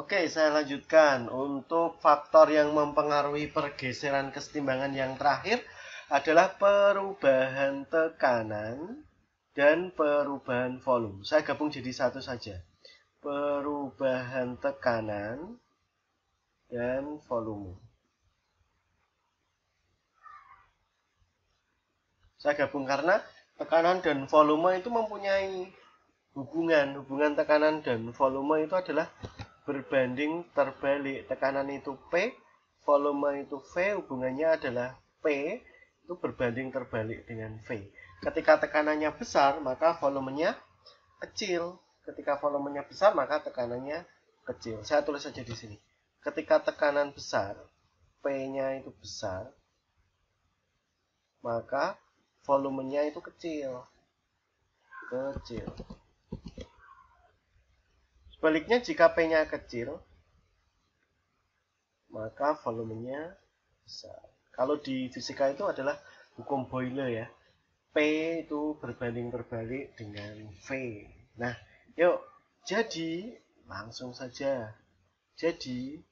Oke, saya lanjutkan. Untuk faktor yang mempengaruhi pergeseran kesetimbangan yang terakhir adalah perubahan tekanan dan perubahan volume. Saya gabung jadi satu saja. Perubahan tekanan dan volume. Saya gabung karena tekanan dan volume itu mempunyai hubungan tekanan dan volume itu adalah berbanding terbalik. Tekanan itu P, volume itu V, hubungannya adalah P itu berbanding terbalik dengan V. Ketika tekanannya besar, maka volumenya kecil. Ketika volumenya besar, maka tekanannya kecil. Saya tulis saja di sini. Ketika tekanan besar, P-nya itu besar, maka volumenya itu kecil. Sebaliknya jika P-nya kecil, maka volumenya besar. Kalau di fisika itu adalah hukum Boyle ya. P itu berbanding terbalik dengan V. Nah, yuk. Jadi, langsung saja. Jadi,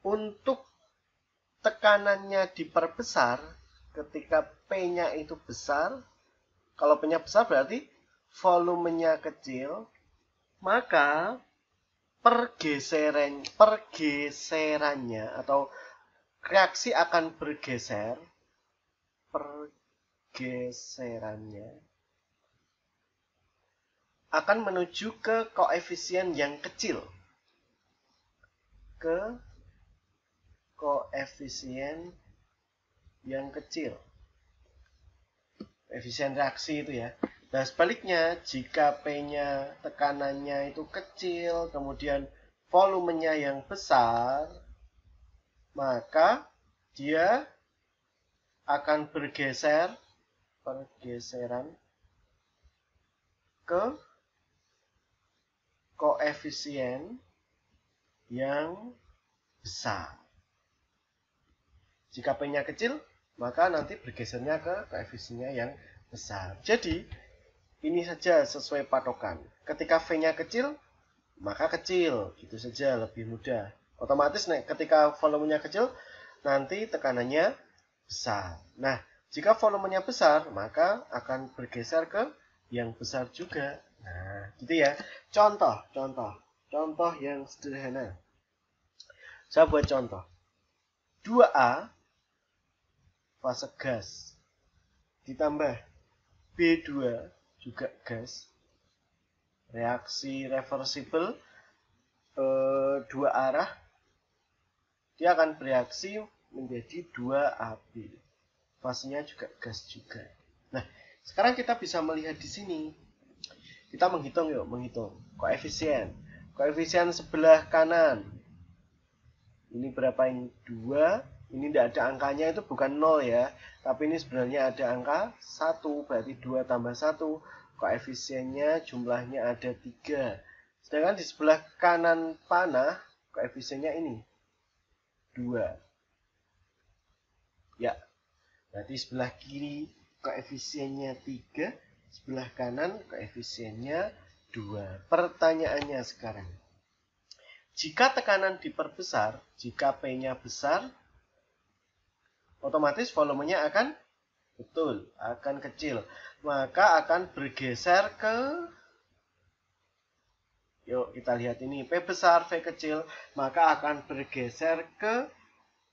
untuk tekanannya diperbesar, ketika P-nya itu besar, kalau P-nya besar berarti volumenya kecil, maka pergeserannya atau reaksi akan pergeserannya akan menuju ke koefisien yang kecil. Koefisien reaksi itu ya. Nah, sebaliknya, jika P-nya tekanannya itu kecil, kemudian volumenya yang besar, maka dia akan pergeseran ke koefisien yang besar. Jika P-nya kecil, maka nanti bergesernya ke koefisiennya yang besar. Jadi, ini saja sesuai patokan. Ketika V-nya kecil, maka kecil. Gitu saja, lebih mudah. Otomatis ketika volumenya kecil, nanti tekanannya besar. Nah, jika volumenya besar, maka akan bergeser ke yang besar juga. Nah, gitu ya. Contoh yang sederhana. Saya buat contoh. 2A fase gas ditambah B2 juga gas, reaksi reversibel dua arah, dia akan bereaksi menjadi 2AB. Fasenya juga gas juga. Nah, sekarang kita bisa melihat di sini. Kita menghitung koefisien. Koefisien sebelah kanan. Ini berapa ini? 2. Ini tidak ada angkanya, itu bukan 0 ya. Tapi ini sebenarnya ada angka 1. Berarti 2 tambah 1. Koefisiennya jumlahnya ada 3. Sedangkan di sebelah kanan panah, koefisiennya ini 2. Ya. Berarti sebelah kiri koefisiennya 3. Sebelah kanan koefisiennya 2. Pertanyaannya sekarang. Jika tekanan diperbesar, jika P-nya besar, otomatis volumenya akan kecil. Maka akan bergeser ke, yuk kita lihat ini, P besar, V kecil, maka akan bergeser ke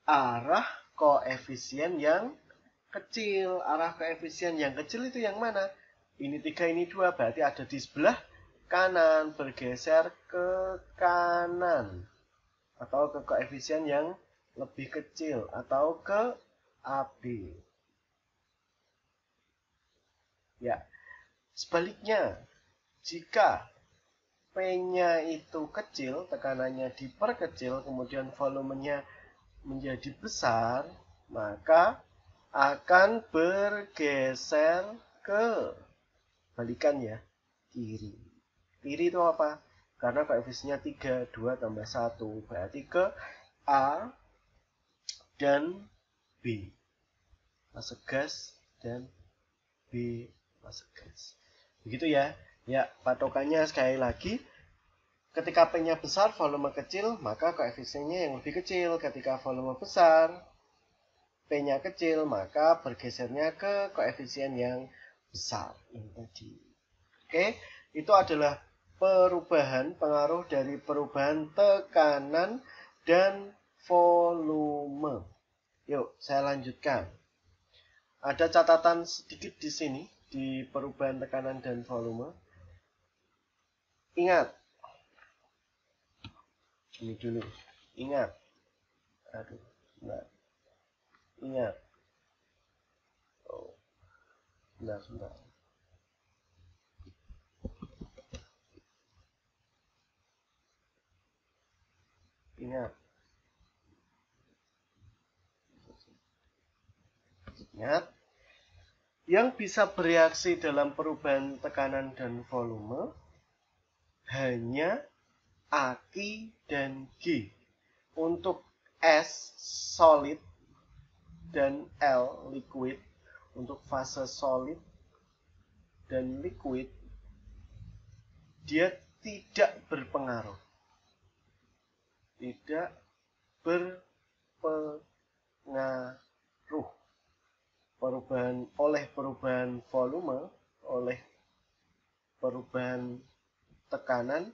arah koefisien yang kecil. Arah koefisien yang kecil itu yang mana? Ini 3, ini 2, berarti ada di sebelah kanan, bergeser ke kanan. Atau ke koefisien yang lebih kecil, atau ke AB. Ya, sebaliknya, jika P-nya itu kecil, tekanannya diperkecil, kemudian volumenya menjadi besar, maka akan bergeser ke balikan ya, kiri. Kiri itu apa? Karena koefisiennya 3, 2 tambah 1, berarti ke A dan B. Fase gas dan B fase gas. Begitu ya. Ya, patokannya sekali lagi, Ketika P-nya besar, volume kecil, maka koefisiennya yang lebih kecil. Ketika volume besar, P-nya kecil, maka bergesernya ke koefisien yang besar. Ini tadi. Oke, itu adalah pengaruh dari perubahan tekanan dan volume. Yuk, saya lanjutkan. Ada catatan sedikit di sini, di perubahan tekanan dan volume. Ingat, ini dulu. Ingat. Aduh, bentar. Ingat. Oh, bentar. Ingat. Ingat. Yang bisa bereaksi dalam perubahan tekanan dan volume hanya Aki dan G. Untuk S solid dan L liquid, untuk fase solid dan liquid, dia tidak berpengaruh. Tidak berpengaruh. Perubahan volume, oleh perubahan tekanan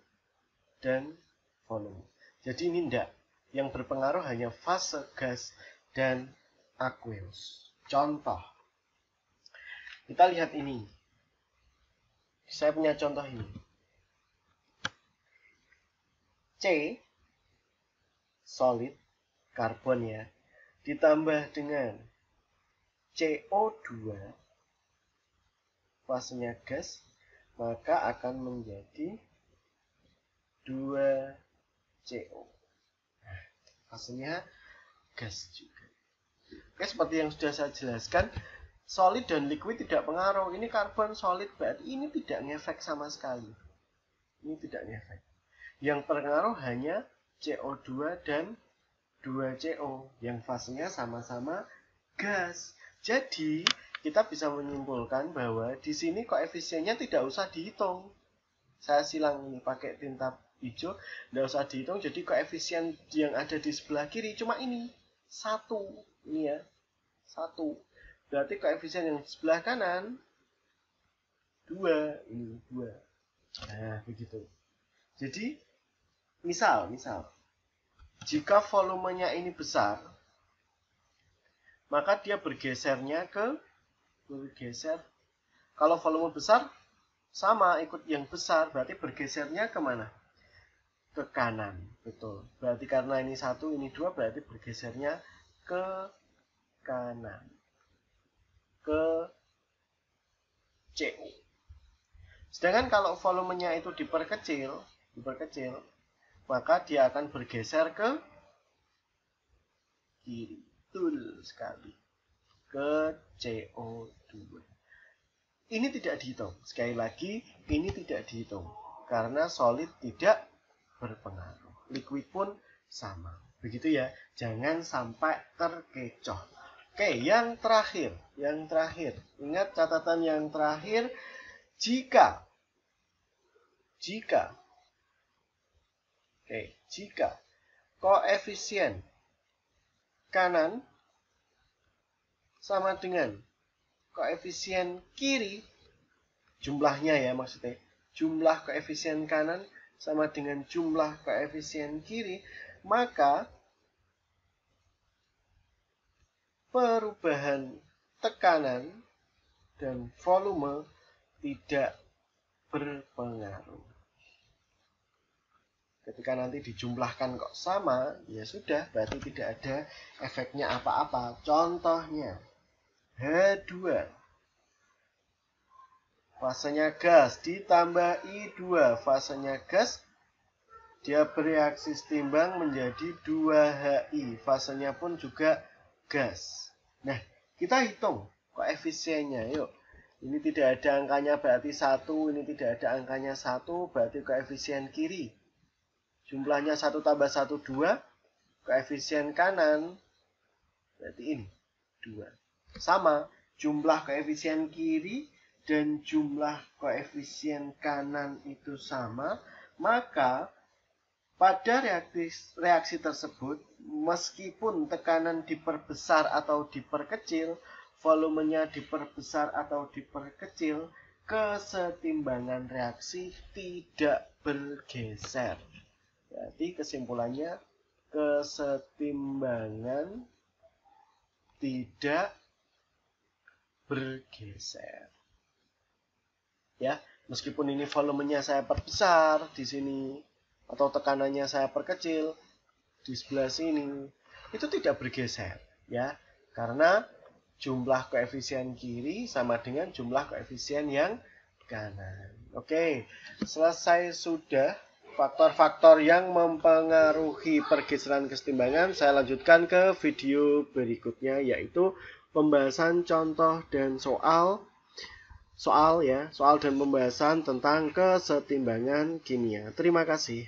dan volume. Jadi ini enggak. Yang berpengaruh hanya fase gas dan aqueous. Contoh. Kita lihat ini. Saya punya contoh ini. C solid, karbon ya, ditambah dengan CO2, fasenya gas, maka akan menjadi 2CO. Nah, fasenya gas juga. Oke, seperti yang sudah saya jelaskan, solid dan liquid tidak pengaruh. Ini karbon solid, berarti ini tidak ngefek sama sekali. Ini tidak ngefek. Yang berpengaruh hanya CO2 dan 2CO yang fasenya sama-sama gas. Jadi, kita bisa menyimpulkan bahwa di sini koefisiennya tidak usah dihitung. Saya silang ini pakai tinta hijau, tidak usah dihitung. Jadi koefisien yang ada di sebelah kiri cuma ini, 1. Ini ya, 1. Berarti koefisien yang di sebelah kanan 2, ini 2. Nah, begitu. Jadi, misal, jika volumenya ini besar, maka dia bergeser. Kalau volume besar, sama ikut yang besar, berarti bergesernya kemana? Ke kanan, betul. Berarti karena ini 1, ini 2, berarti bergesernya ke kanan, ke CO. Sedangkan kalau volumenya itu diperkecil, maka dia akan bergeser ke kiri. Betul sekali. Ke CO2. Ini tidak dihitung. Sekali lagi, ini tidak dihitung. Karena solid tidak berpengaruh. Liquid pun sama. Begitu ya. Jangan sampai terkecoh. Oke, yang terakhir. Ingat catatan yang terakhir. Jika koefisien kanan sama dengan koefisien kiri, jumlahnya ya maksudnya, jumlah koefisien kanan sama dengan jumlah koefisien kiri, maka perubahan tekanan dan volume tidak berpengaruh. Ketika nanti dijumlahkan kok sama, ya sudah, berarti tidak ada efeknya apa-apa. Contohnya, H2, fasenya gas, ditambah I2, fasenya gas, dia bereaksi setimbang menjadi 2HI, fasenya pun juga gas. Nah, kita hitung koefisiennya, yuk. Ini tidak ada angkanya berarti 1, ini tidak ada angkanya 1, berarti koefisien kiri. Jumlahnya 1 tambah 1, 2. Koefisien kanan, berarti ini, 2. Sama, jumlah koefisien kiri dan jumlah koefisien kanan itu sama, maka Pada reaksi tersebut, meskipun tekanan diperbesar atau diperkecil, volumenya diperbesar atau diperkecil, kesetimbangan reaksi tidak bergeser. Jadi kesimpulannya, kesetimbangan tidak bergeser. Ya, meskipun ini volumenya saya perbesar di sini atau tekanannya saya perkecil di sebelah sini, itu tidak bergeser, ya, karena jumlah koefisien kiri sama dengan jumlah koefisien yang kanan. Oke, selesai sudah faktor-faktor yang mempengaruhi pergeseran kesetimbangan. Saya lanjutkan ke video berikutnya, yaitu pembahasan contoh dan soal dan pembahasan tentang kesetimbangan kimia. Terima kasih.